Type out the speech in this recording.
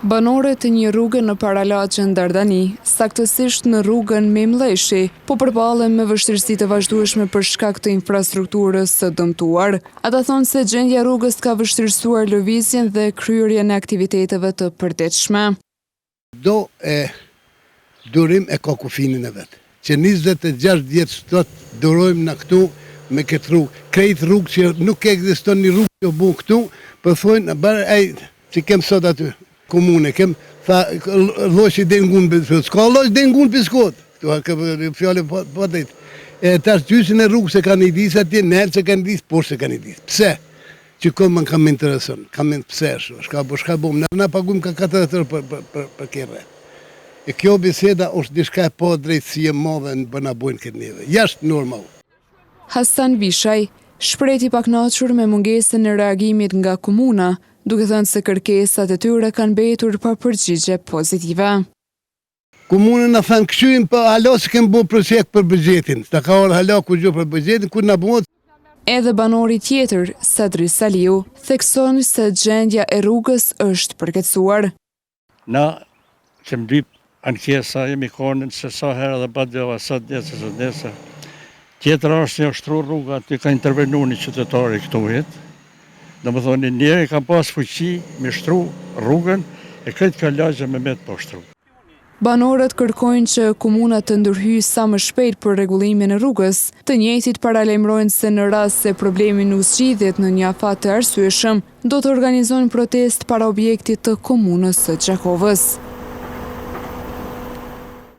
Banorët e një rrugë në Paralaqen Dardani, saktësisht në rrugën Memleshi, po përballen me vështirësi të vazhdueshme për shkak të infrastrukturës së dëmtuar. Ata thonë se gjendja e rrugës ka vështirësuar lëvizjen dhe kryerjen e aktiviteteve të përditshme. Do durim e ka kufinin e vetë, që 26 vjetë sot durojmë në këtu me këtë rrugë. Krejt rrugë që nuk ekziston një rrugë që bu këtu, për thojnë, që kem sot aty. Komune, tha, loqë i dengun për shkot, s'ka loqë dengun për shkot, këtu fjale po dhejt. Tash gjysin e rrugë se ka një disë atje, nërë se ka një disë, por se ka një disë. Pse? Që më kam intereson, pse shka bom, na pagum ka 4 për kjerë. E kjo biseda është dishka po drejtësie madhe në bëna bojnë këtë njëve, jashtë normal. Hasan Vishaj, shpreti paknaqur me mungesën e reagimit nga komuna, duke thënë se kërkesat e tyre kanë mbetur pa përgjigje pozitive. Komunën në thënë këshyim për halo se kemë bo projekt për bëgjetin, ta ka orë halo ku gjo për bëgjetin, ku në bëmot. Edhe banori tjetër, Sadri Saliu, thekson se gjendja e rrugës është përkecuar. Na që më dyp ankesa jemi konën se sa herë dhe badjova sa desa. Tjetër është një oshtru rruga, aty ka intervenu një qytetari këtu jetë. Në më thoni, njeri ka pas fuqi me shtru rrugën e këtë ka lagje me metë po shtru. Banorët kërkojnë që komuna të ndërhyjë sa më shpejt për rregullimin e rrugës, të njëjtit paralajmërojnë se në rast se problemi nuk zgjidhet në një afat të arsyeshëm, do të organizojnë protest para objektit të komunës së Gjakovës.